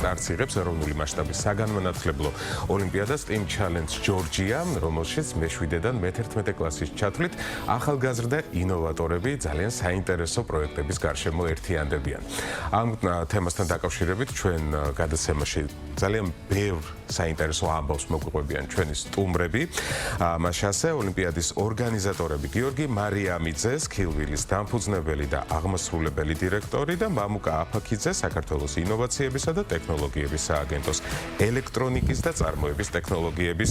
არც იღებს ეროვნული მასშტაბის საგანმანათლებლო ოლიმპიადას Team Challenge Georgia, რომელშიც მე-7-დან მე-11 კლასის ჩათვლით ახალგაზრდა ინოვატორები ძალიან საინტერესო პროექტების გარშემო ერთიანდებიან. ამ თემასთან დაკავშირებით ჩვენ გადაცემაში ძალიან ბევრ საინტერესო ამბავს მოგვიყვებიან ჩვენი სტუმრები. მას ასე ოლიმპიადის ორგანიზატორები გიორგი მარიამიძე, სქილვილის დამფუძნებელი და აღმასრულებელი დირექტორი და მამუკა აფაქიძე, საქართველოს ინოვაციებისა და ტექნოლოგიების სააგენტოს ელექტრონიკის და წარმოების ტექნოლოგიების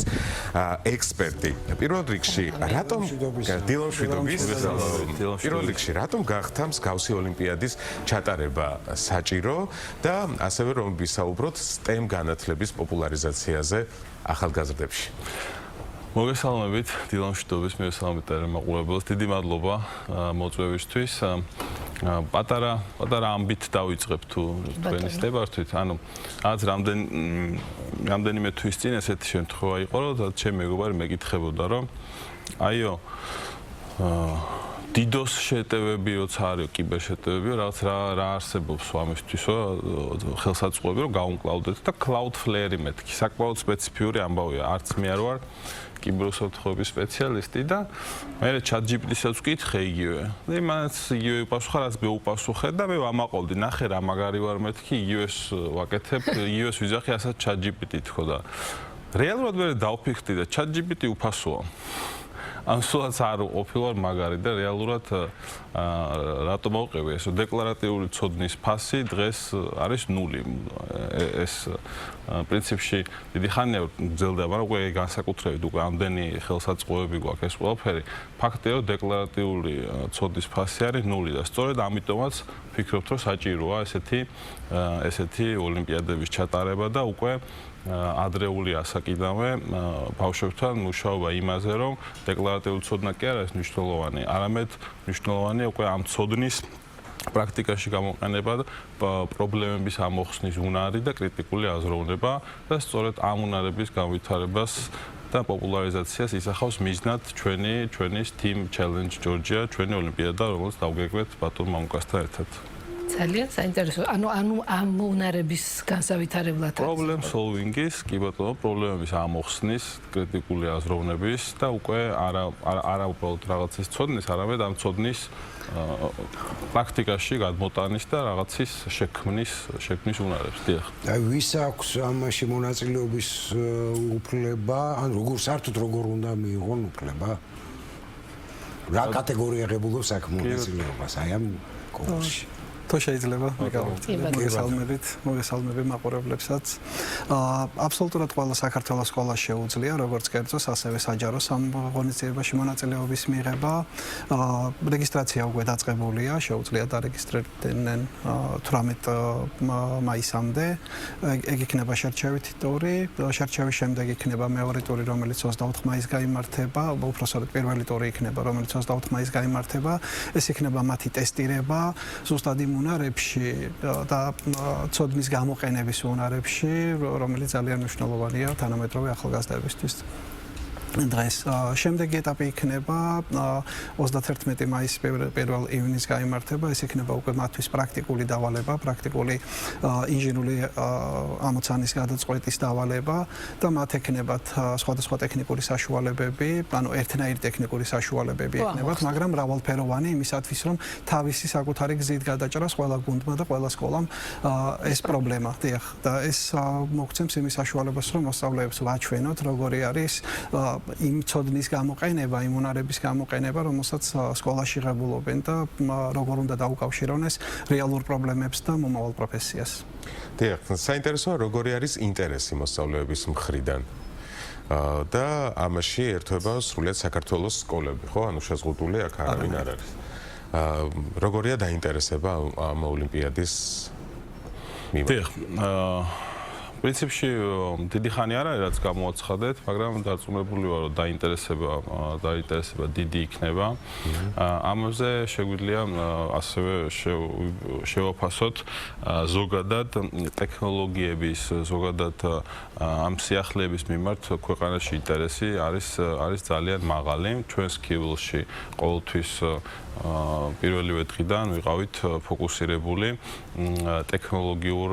ექსპერტი. პირველ რიგში, რატომ გახდა მსგავსი ოლიმპიადის ჩატარება საჭირო და ასევე რომ ვისაუბროთ STEM განათლების პოპულარიზაციაზე ახალგაზრდებში. მოგესალმებით, დილამშვიდობის მივესალმებით მაყურებელს. დიდი მადლობა მოწვევისთვის. პატარა ამბით დავიწყებ თუ თქვენი სტებართვით. ანუ რაც რამდენიმე თვის წინ ესეთი შემთხვევა იყო, რომ ჩემი მეგობარი მეკითხებოდა, რომ აიო დიდოს შეტევები როცა არის კიბერშეტევები, რაღაც რა არსებობს ამისთვისო ხელსაწყოები რომ გაუმკლავდეთ და Cloudflare მეთქი. საკმაოდ სპეციფიური ამბავია, არც მე არ ვარ კიბერუსაფრთხოების სპეციალისტი და მე ChatGPT-საც ვკითხე იგივე. და იმას იგივე უპასუხა, რაც მე უპასუხე და მე ვამაყობდი, ნახე რა მაგარი ვარ მეთქი, იგივეს ვაკეთებ, იგივეს ვიძახი, ასაც ChatGPT თქო და რეალურად მე დავფიქრდი და ChatGPT უფასოა. ამ სულაც არ ყოფილვარ მაგარი და რეალურად რატომ მოვყევი ეს დეკლარატიული ცოდნის ფასი დღეს არის 0. ეს პრინციპში დიდი ხანია გრძელდება, მაგრამ უკვე განსაკუთრებით უკვე ამდენი ხელსაწყოები გვაქვს ეს ყველაფერი. ფაქტია, რომ დეკლარატიული ცოდნის ფასი არის 0 და სწორედ ამიტომაც ვფიქრობთ, რომ საჭიროა ესეთი ოლიმპიადების ჩატარება და უკვე ადრეული ასაკიდანვე ბავშვებთან მუშაობა იმაზე, რომ დეკლარატიული ცოდნა კი არ არის მნიშვნელოვანი, არამედ მნიშვნელოვანია უკვე ამ ცოდნის პრაქტიკაში გამოყენება და პრობლემების ამოხსნის უნარი და კრიტიკული აზროვნება და სწორედ ამ უნარების განვითარებას და პოპულარიზაციას ისახავს მიზნად ჩვენი Team Challenge Georgia, ჩვენი ოლიმპიადა, რომელსაც დავგეგმეთ ბატონ მამუკასთან ერთად. ძალიან საინტერესო. ანუ ამ უნარების განსავითარებლად problem solving-ის, კი ბატონო, პრობლემების ამოხსნის, კრიტიკული აზროვნების და უკვე არა უბრალოდ რაღაცის ცოდნის, არამედ ამ ცოდნის პრაქტიკაში გადმოტანის და რაღაცის შექმნის უნარებს. დიახ. აი ვის აქვს ამაში მონაწილეობის უფლება, ან საერთოდ როგორ უნდა მიიღონ უფლება? რა კატეგორია ღებულობს აქ მონაწილეობას აი ამ კონკურსში? თუ შეიძლება მოგესალმებით მაყურებლებსაც. აბსოლუტურად ყველა საქართველოს სკოლას შეუძლია როგორც კერძოს, ასევე საჯაროს ამ ღონისძიებაში მონაწილეობის მიღება. რეგისტრაცია უკვე დაწყებულია, შეუძლია დარეგისტრირდნენ 18 მაისამდე. ეგ იქნება შერჩევითი ტური, შერჩევის შემდეგ იქნება მეორე ტური, რომელიც 24 მაისს გაიმართება, უпроსტად პირველი ტური იქნება, რომელიც 24 მაისს გაიმართება. ეს იქნება მათი ტესტირება, ზუსტად უნარებში და ცოდნის გამოყენების უნარებში, რომელიც ძალიან მნიშვნელოვანია თანამედროვე ახალგაზრდებისთვის. დღეს შემდეგი ეტაპი იქნება 31 მაისის 1 ივნისს გაიმართება, ეს იქნება უკვე მათთვის პრაქტიკული დავალება, პრაქტიკული ინჟინერული ამოცანის გადაწყვეტის დავალება და მათ ექნებათ სხვადასხვა ტექნიკური საშუალებები, ანუ ერთნაირი ტექნიკური საშუალებები ექნებათ, მაგრამ მრავალფეროვანი იმისათვის, რომ თავისი საკუთარი გზით გადაჭრას ყველა გუნდმა და ყველა სკოლამ ეს პრობლემა. დიახ, და ეს მოგცემს იმის საშუალებას, რომ მოსწავლეებს ვაჩვენოთ, როგორი არის იმ ცოდნის გამოყენება, იმ უნარების გამოყენება, რომელსაც სკოლაში ღებულობენ და როგორ უნდა დაუკავშირონ ეს რეალურ პრობლემებს და მომავალ პროფესიას. დიახ, საინტერესოა როგორი არის ინტერესი მოსწავლეების მხრიდან. და ამაში ერთვება სრულიად საქართველოს სკოლები, ხო? ანუ შეზღუდული აქ არავინ არ არის. როგორია დაინტერესება ამ ოლიმპიადის მიმართ? დიახ, პრინციპში დიდი ხანი არ არის რაც გამოაცხადეთ, მაგრამ დარწმუნებული ვარ, რომ დაინტერესება დიდი იქნება. ამაზე შეგვიძლია ასევე შევაფასოთ ზოგადად ტექნოლოგიების, ზოგადად ამ სიახლეების მიმართ ქვეყანაში ინტერესი არის ძალიან მაღალი. ჩვენ სკივილში ყოველთვის პირველივე დღიდან ვიყავით ფოკუსირებული ტექნოლოგიურ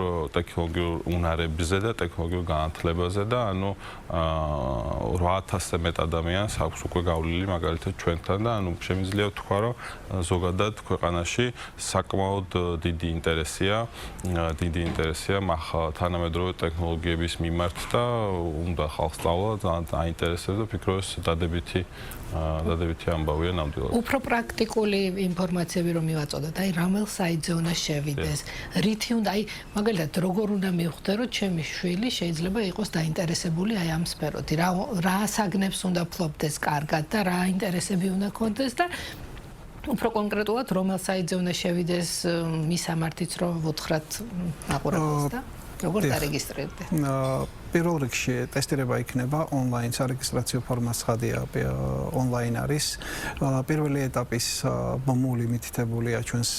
უნარებზე და ტექნოლოგიურ განათლებაზე და ანუ 8000-ზე მეტ ადამიანს აქვს უკვე გავლილი მაგალითად ჩვენთან და ანუ შემიძლია ვთქვა, რომ ზოგადად ქვეყანაში საკმაოდ დიდი ინტერესია თანამედროვე ტექნოლოგიების მიმართ და უნდა ხალხს სწავლა ძალიან აინტერესებს და ვფიქრობ ეს დადებითი ამბავია ნამდვილად. უფრო პრაქტიკული ინფორმაციები რომ მივაწოდოთ, აი რომელ საიტზე უნდა შევიდეს, რითი უნდა, აი მაგალითად როგორ უნდა მივხვდე, რომ ჩემი შვილი შეიძლება იყოს დაინტერესებული აი ამ სფეროთი, რა საგნებს უნდა ფლობდეს კარგად და რა ინტერესები უნდა ქონდეს და უფრო კონკრეტულად რომელ საიტზე უნდა შევიდეს მისამართიც რომ ვუთხრათ აყურებელს და როგორ დარეგისტრირდე? პირველ რიგში ტესტირება იქნება ონლაინ, სარეგისტრაციო ფორმა ცხადია, ონლაინ არის. პირველი ეტაპის მომული მითითებულია ჩვენს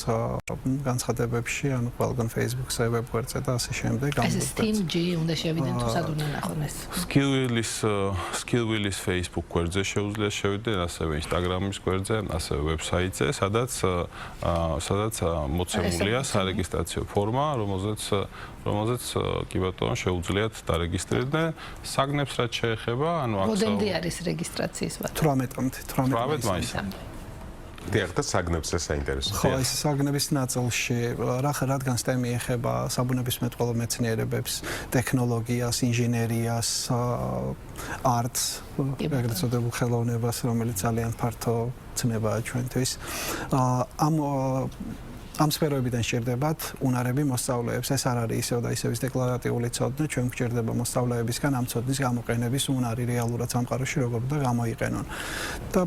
განცხადებებში, ანუ ყველგან Facebook-ზე, ვებგვერდზე და ასე შემდეგ. ეს STEAM-G უნდა შევიდეთ თუ სად უნდა ნახონ ეს? Skillwheels Facebook გვერდზე შეუძლია შევიდეთ, ასევე Instagram-ის გვერდზე, ასევე ვებსაიტზე, სადაც მოცემულია სარეგისტრაციო ფორმა, რომელზეც კი ბატონო შეუძლიათ დარეგისტრირდნენ საგნებს რაც შეეხება, ანუ ბოდემდე არის რეგისტრაციის ვარ. 18 მაისამდე. დიახ, და საგნებზე საინტერესოა. ხო, ეს საგნების ნაწილში რადგან STEM-ი ეხება საბუნებისმეტყველო მეცნიერებებს, ტექნოლოგიას, ინჟინერიას, arts, ეგრეთ წოდებულ ხელოვნებას, რომელიც ძალიან ფართო ცნებაა ჩვენთვის. ამ სფეროებიდან სჭირდებათ უნარები მოსწავლეებს. ეს არ არის ისევ და ისევ დეკლარატიული ცოდნა, ჩვენ გვჭირდება მოსწავლეებისგან ამ ცოდნის გამოყენების უნარი რეალურად სამყაროში როგორ უნდა გამოიყენონ. და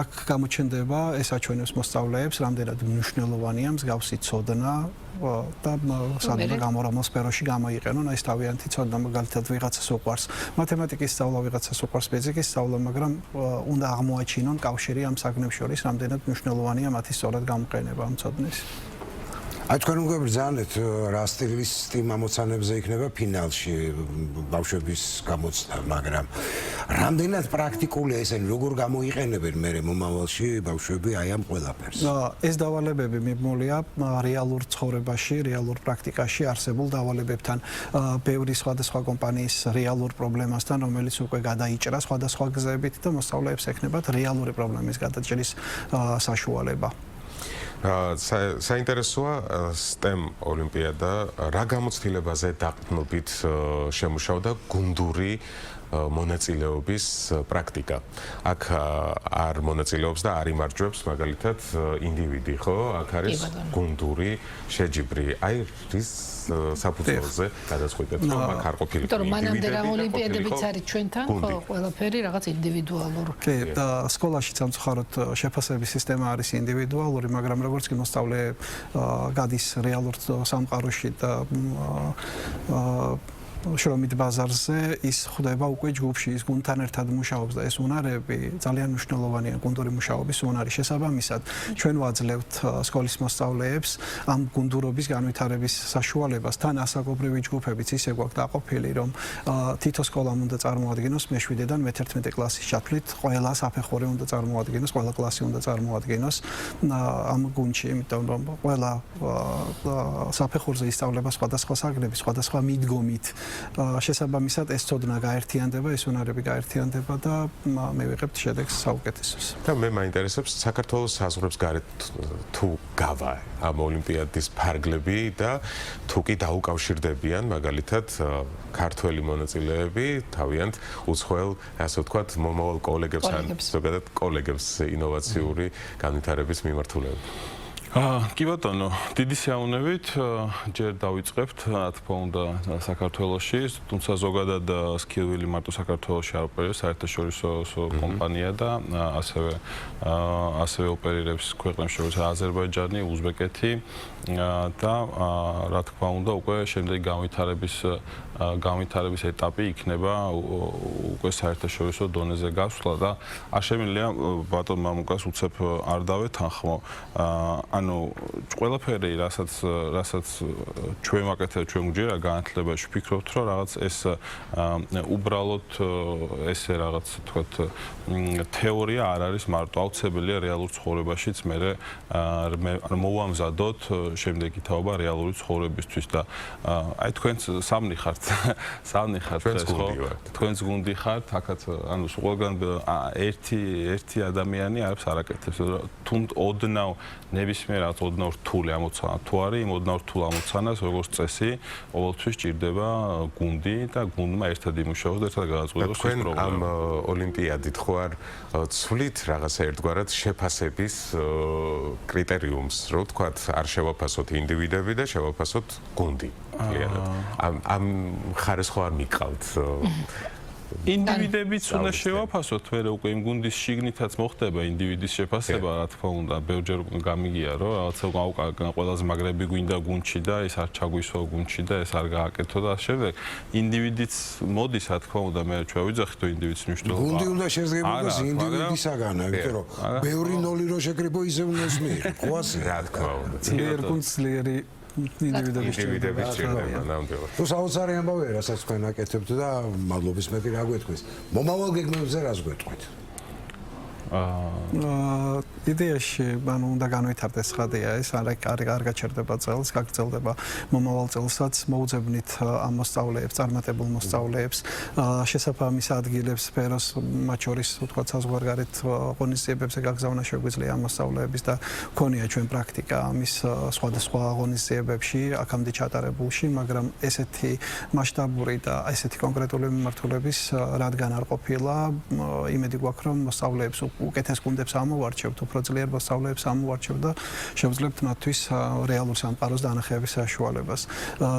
აქ გამოჩნდება ეს აჩვენებს მოსწავლეებს, რამდენად მნიშვნელოვანია მსგავსი ცოდნა და სადღაც გამორამო სფეროში გამოიყენონ. ეს თავიანთი ცოდნა მაგალითად ვიღაცას უყვარს მათემატიკის სწავლა, ვიღაცას უყვარს ფიზიკის სწავლა, მაგრამ უნდა აღმოაჩინონ კავშირი ამ საგნებს შორის, რამდენად მნიშვნელოვანია მათი სწორად გამოყენება ამ ცოდნის. აი თქვენ უკვე ბრძანეთ რა სტილის ამოცანებზე იქნება ფინალში ბავშვების გამოცდა, მაგრამ რამდენად პრაქტიკულია ესენი, როგორ გამოიყენებენ მე მომავალში ბავშვები აი ამ ყველაფერს? ეს დავალებები მიმულია რეალურ ცხოვრებაში, რეალურ პრაქტიკაში არსებულ დავალებებთან, ბევრი სხვადასხვა კომპანიის რეალურ პრობლემასთან, რომელიც უკვე გადაიჭრა სხვადასხვა გზებით და მოსწავლეებს ექნებათ რეალური პრობლემის გადაჭრის საშუალება. საინტერესოა STEM ოლიმპიადა რა გამოცდილებაზე დაყრდნობით შემუშავდა გუნდური მონაწილეობის პრაქტიკა. აქ არ მონაწილეობს და არ იმარჯვებს მაგალითად ინდივიდი, ხო? აქ არის გუნდური შეჯიბრი. აი ის საფუძველზე გადაწყვეტეთ, რომ აქ არ ყოფილი იმიტომ რომ მანამდე რა ოლიმპიადებიც არის ჩვენთან, ხო, ყველაფერი რაღაც ინდივიდუალურ. კი, და სკოლაში სამწუხაროდ შეფასების სისტემა არის ინდივიდუალური, მაგრამ როგორც კი მოსწავლე გადის რეალურ სამყაროში და შრომით ბაზარზე ის ხვდება უკვე ჯგუფში, ის გუნდთან ერთად მუშაობს და ეს უნარები ძალიან მნიშვნელოვანია გუნდური მუშაობის უნარი. შესაბამისად, ჩვენ ვაძლევთ სკოლის მოსწავლეებს ამ გუნდურობის განვითარების საშუალებას, თან ასაკობრივი ჯგუფებიც ისე გვაქვს დაყოფილი, რომ თითო სკოლამ უნდა წარმოადგენოს მე-7-დან მე-11 კლასის ჩათვლით, ყველა საფეხური უნდა წარმოადგენოს, ყველა კლასი უნდა წარმოადგენოს ამ გუნდში, იმიტომ რომ ყველა საფეხურზე ისწავლება სხვადასხვა საგნები, სხვადასხვა მიდგომით. შესაბამისად ეს ცოდნა გაერთიანდება, ეს უნარები გაერთიანდება და მე ვიღებთ შედეგს საუკეთესოს. და მე მაინტერესებს საქართველოს საზღვრებს გარეთ თუ გავა ამ ოლიმპიადის ფარგლები და თუ კი დაუკავშირდებიან მაგალითად ქართველი მონაწილეები თავიანთ უცხოელ, ასე ვთქვათ, მომავალ კოლეგებს ან ზოგადად კოლეგებს ინოვაციური განვითარების მიმართულებით. კი ბატონო, დიდი სიამოვნებით ჯერ დავიწყებთ, რა თქმა უნდა, საქართველოში, თუმცა ზოგადად Skillville მარტო საქართველოში არ ოპერირებს, საერთაშორისო კომპანია და ასევე ოპერირებს ქვეყნებს შორის აზერბაიჯანი, უზბეკეთი და რა თქმა უნდა, უკვე შემდეგი განვითარების ეტაპი იქნება უკვე საერთაშორისო დონეზე გასვლა და არ შემიძლია ბატონ მამუკას უცებ არ დავეთანხმო. ანუ ყველაფერი რასაც ჩვენ ვაკეთებთ ჩვენ გვჯერა განათლებაში ვფიქრობთ რომ რაღაც ეს უბრალოდ ესე რაღაც თქვათ თეორია არ არის მარტო აუცილებელია რეალურ ცხოვრებაშიც მე მოვამზადოთ შემდეგი თაობა რეალური ცხოვრებისთვის და აი თქვენც სამნი ხართ თქვენც გუნდი ხართ აქაც ანუ ყველგან ერთი ადამიანი არის არაკეთებს თუ ოდნავ ნებისმიერ რაც ოდნავ რთული ამოცანა თუ არის იმ ოდნავ რთულ ამოცანას როგორც წესი ყოველთვის ჭირდება გუნდი და გუნდმა ერთად იმუშაოს და ერთად გადაწყვეტოს თქვენ ამ ოლიმპიადით ხო არ ცვლით რაღაცა ერთგვარად შეფასების კრიტერიუმს რო ვთქვათ არ შევაფასოთ ინდივიდები და შევაფასოთ გუნდი ამ ხარეს ხო არ მიყავთ ინდივიდებიც უნდა შევაფასოთ, მე უკვე იმ გუნდის შიგნითაც მოხდება ინდივიდის შეფასება, რა თქმა უნდა, ბევრჯერ გამიგია, რომ რაღაცა ყველაზე მაგრები გვინდა გუნდში და ეს არ ჩაგვისვა გუნდში და ეს არ გააკეთო და ასე შემდეგ. ინდივიდიც მოდის, რა თქმა უნდა, მე ჩვენ ვიძახით თუ ინდივიდის მნიშვნელობა. გუნდი უნდა შეზღებულდეს ინდივიდისაგან, იმიტომ რომ ბევრი ნოლი რო შეკრიბო ისე უნდა მიიღო, ხო ასე? რა თქმა უნდა. ძლიერ გუნდს ძლიერი ინდივიდების ჭირდება, ნამდვილად. თუ საოცარი ამბავია, რასაც თქვენ აკეთებთ და მადლობის მეტი რა გვეთქვეს. მომავალ გეგმებზე რას გვეთქვით? იდეაში, ანუ უნდა განვითარდეს ხადია ეს, არ გაჩერდება წელს, გაგრძელდება მომავალ წელსაც, მოუძებნით ამ მოსწავლეებს, წარმატებულ მოსწავლეებს, შესაბამის ადგილებს, სფეროს, მათ შორის, ვთქვათ, საზღვარგარეთ ღონისძიებებზე გაგზავნა შეგვიძლია ამ მოსწავლეების და ქონია ჩვენ პრაქტიკა ამის სხვადასხვა ღონისძიებებში, აქამდე ჩატარებულში, მაგრამ ესეთი მასშტაბური და ესეთი კონკრეტული მიმართულების რადგან არ ყოფილა, იმედი გვაქვს, რომ მოსწავლეებს უკეთეს გუნდებს ამოვარჩევთ, უფრო ძლიერ მოსწავლეებს ამოვარჩევთ და შევძლებთ მათთვის რეალურ სამყაროს დანახეების საშუალებას.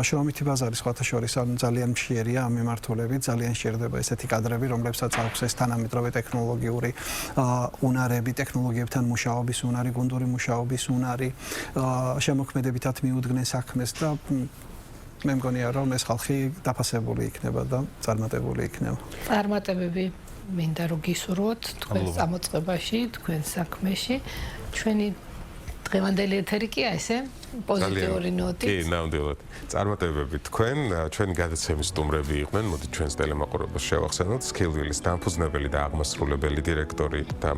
შრომითი ბაზარი სხვათა შორის ძალიან მშიერია ამ მიმართულებით, ძალიან შეიძლება ესეთი კადრები, რომლებსაც აქვს ეს თანამედროვე ტექნოლოგიური უნარები, ტექნოლოგიებთან მუშაობის უნარი, გუნდური მუშაობის უნარი, შემოქმედებითად მიუდგნენ საქმეს და მე მგონია რომ ეს ხალხი დაფასებული იქნება და წარმატებული იქნება. წარმატებები მინდა რომ გისურვოთ თქვენს წამოწყებაში, თქვენს საქმეში. ჩვენი დღევანდელი ეთერი კი ესე პოზიტიური ნოტით. კი, ნამდვილად. წარმატებები თქვენ, ჩვენი გადაცემის სტუმრები იყვნენ. მოდით ჩვენს ტელემაყურებელს შევახსენოთ Skillville-ის დამფუძნებელი და აღმასრულებელი დირექტორი და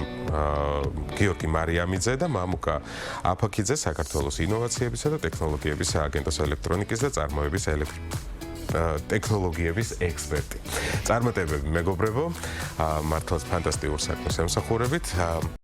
გიორგი მარიამიძე და მამუკა აფაქიძე საქართველოს ინოვაციებისა და ტექნოლოგიების სააგენტოს ელექტრონიკის და წარმოების ტექნოლოგიების ექსპერტი. წარმატებები მეგობრებო, მართლაც ფანტასტიკურ საქმეს ემსახურებით.